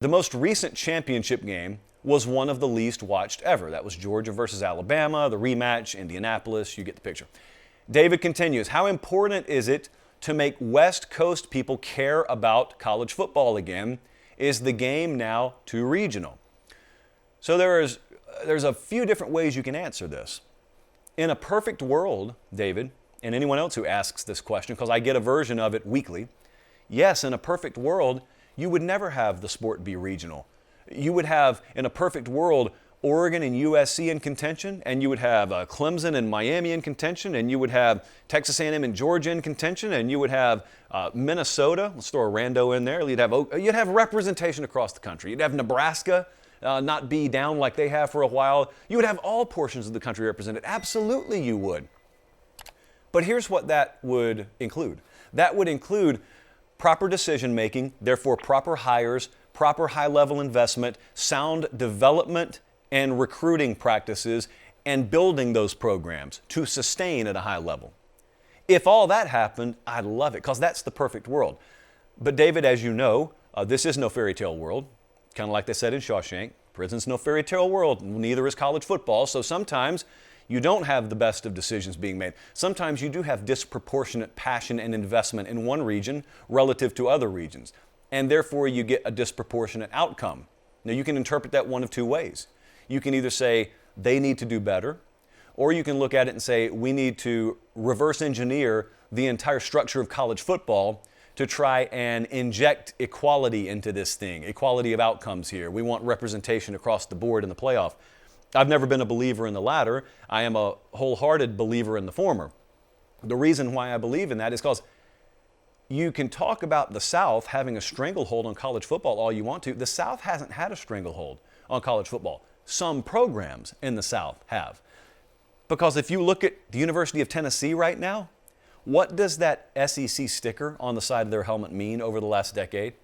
The most recent championship game was one of the least watched ever. That was Georgia versus Alabama, the rematch, Indianapolis, you get the picture. David continues, how important is it to make West Coast people care about college football again? Is the game now too regional? So there's a few different ways you can answer this. In a perfect world, David, and anyone else who asks this question, because I get a version of it weekly, yes, in a perfect world, you would never have the sport be regional. You would have, in a perfect world, Oregon and USC in contention, and you would have Clemson and Miami in contention, and you would have Texas A&M and Georgia in contention, and you would have Minnesota. Let's throw a rando in there. You'd have representation across the country. You'd have Nebraska not be down like they have for a while. You would have all portions of the country represented. Absolutely you would. But here's what that would include. That would include proper decision making, therefore proper hires, proper high-level investment, sound development and recruiting practices, and building those programs to sustain at a high level. If all that happened, I'd love it, because that's the perfect world. But David, as you know, this is no fairy tale world. Kind of like they said in Shawshank, prison's no fairy tale world, neither is college football. So sometimes you don't have the best of decisions being made. Sometimes you do have disproportionate passion and investment in one region relative to other regions, and therefore you get a disproportionate outcome. Now you can interpret that one of two ways. You can either say they need to do better, or you can look at it and say we need to reverse engineer the entire structure of college football to try and inject equality into this thing, equality of outcomes here. We want representation across the board in the playoff. I've never been a believer in the latter. I am a wholehearted believer in the former. The reason why I believe in that is because you can talk about the South having a stranglehold on college football all you want to. The South hasn't had a stranglehold on college football. Some programs in the South have. Because if you look at the University of Tennessee right now, what does that SEC sticker on the side of their helmet mean over the last decade?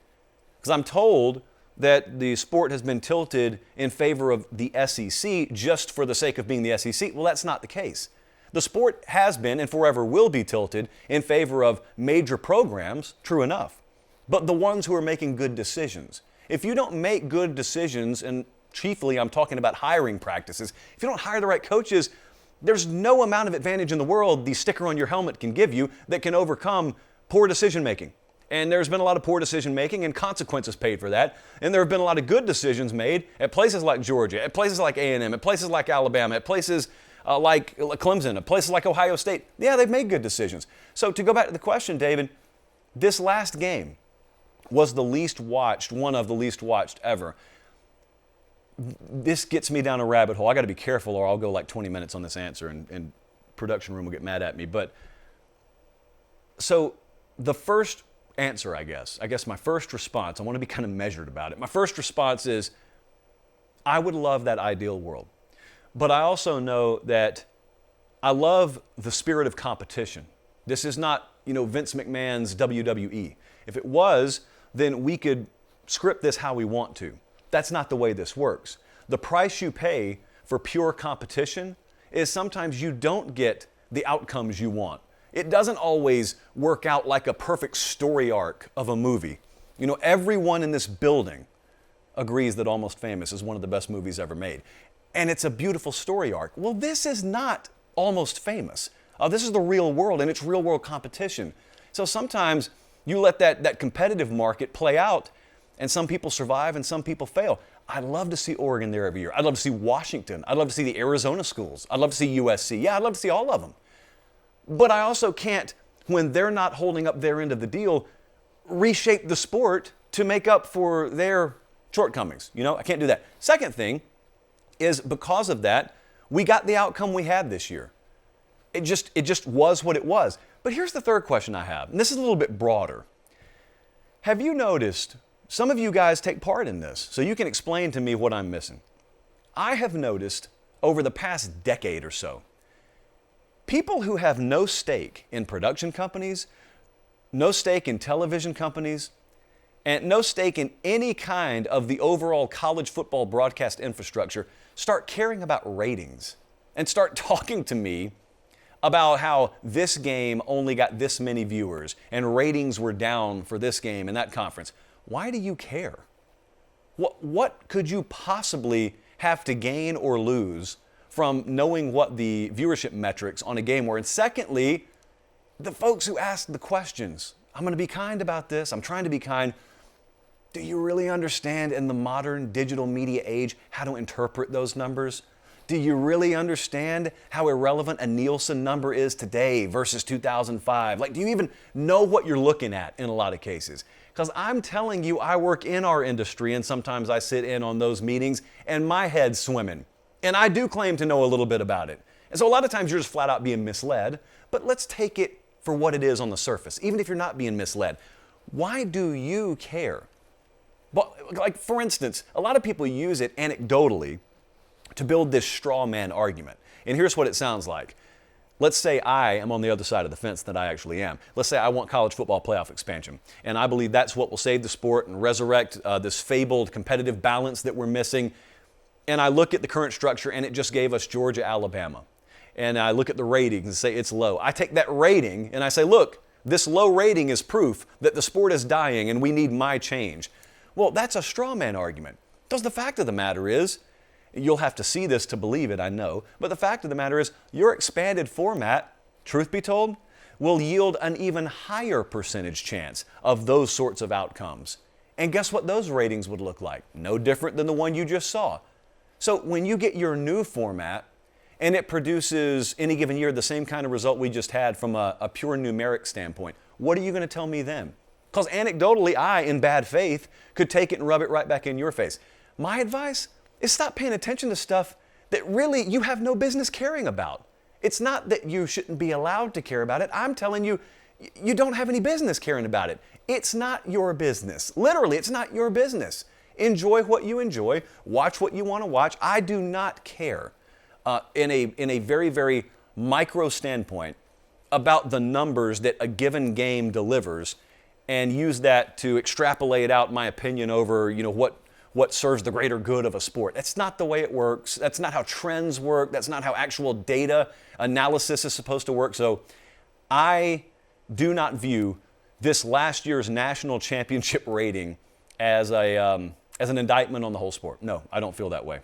Because I'm told that the sport has been tilted in favor of the SEC just for the sake of being the SEC. Well, that's not the case. The sport has been and forever will be tilted in favor of major programs, true enough, but the ones who are making good decisions. If you don't make good decisions, and chiefly I'm talking about hiring practices, if you don't hire the right coaches, there's no amount of advantage in the world the sticker on your helmet can give you that can overcome poor decision making. And there's been a lot of poor decision making and consequences paid for that. And there have been a lot of good decisions made at places like Georgia, at places like A&M, at places like Alabama, at places like Clemson, at places like Ohio State. Yeah, they've made good decisions. So to go back to the question, David, this last game was the least watched, one of the least watched ever. This gets me down a rabbit hole. I got to be careful or I'll go like 20 minutes on this answer and production room will get mad at me. But so the first answer, I guess my first response, I want to be kind of measured about it. My first response is, I would love that ideal world. But I also know that I love the spirit of competition. This is not, Vince McMahon's WWE. If it was, then we could script this how we want to. That's not the way this works. The price you pay for pure competition is sometimes you don't get the outcomes you want. It doesn't always work out like a perfect story arc of a movie. Everyone in this building agrees that Almost Famous is one of the best movies ever made. And it's a beautiful story arc. Well, this is not Almost Famous. This is the real world, and it's real world competition. So sometimes you let that competitive market play out, and some people survive and some people fail. I'd love to see Oregon there every year. I'd love to see Washington. I'd love to see the Arizona schools. I'd love to see USC. Yeah, I'd love to see all of them. But I also can't, when they're not holding up their end of the deal, reshape the sport to make up for their shortcomings. I can't do that. Second thing is, because of that, we got the outcome we had this year. It just was what it was. But here's the third question I have, and this is a little bit broader. Have you noticed, some of you guys take part in this, so you can explain to me what I'm missing. I have noticed over the past decade or so, people who have no stake in production companies, no stake in television companies, and no stake in any kind of the overall college football broadcast infrastructure start caring about ratings and start talking to me about how this game only got this many viewers and ratings were down for this game and that conference. Why do you care? What could you possibly have to gain or lose from knowing what the viewership metrics on a game were? And secondly, the folks who ask the questions. I'm going to be kind about this. I'm trying to be kind. Do you really understand in the modern digital media age how to interpret those numbers? Do you really understand how irrelevant a Nielsen number is today versus 2005? Like, do you even know what you're looking at in a lot of cases? Because I'm telling you, I work in our industry and sometimes I sit in on those meetings and my head's swimming. And I do claim to know a little bit about it. And so a lot of times you're just flat out being misled, but let's take it for what it is on the surface, even if you're not being misled. Why do you care? But, like, for instance, a lot of people use it anecdotally to build this straw man argument. And here's what it sounds like. Let's say I am on the other side of the fence that I actually am. Let's say I want college football playoff expansion. And I believe that's what will save the sport and resurrect this fabled competitive balance that we're missing. And I look at the current structure and it just gave us Georgia, Alabama. And I look at the ratings and say it's low. I take that rating and I say, look, this low rating is proof that the sport is dying and we need my change. Well, that's a straw man argument. Because the fact of the matter is, you'll have to see this to believe it, I know, but the fact of the matter is, your expanded format, truth be told, will yield an even higher percentage chance of those sorts of outcomes. And guess what those ratings would look like? No different than the one you just saw. So when you get your new format, and it produces any given year the same kind of result we just had from a pure numeric standpoint, what are you going to tell me then? Because anecdotally, I, in bad faith, could take it and rub it right back in your face. My advice is stop paying attention to stuff that really you have no business caring about. It's not that you shouldn't be allowed to care about it. I'm telling you, you don't have any business caring about it. It's not your business. Literally, it's not your business. Enjoy what you enjoy. Watch what you want to watch. I do not care. In a very, very micro standpoint about the numbers that a given game delivers and use that to extrapolate out my opinion over, what serves the greater good of a sport. That's not the way it works. That's not how trends work. That's not how actual data analysis is supposed to work. So I do not view this last year's national championship rating as an indictment on the whole sport. No, I don't feel that way.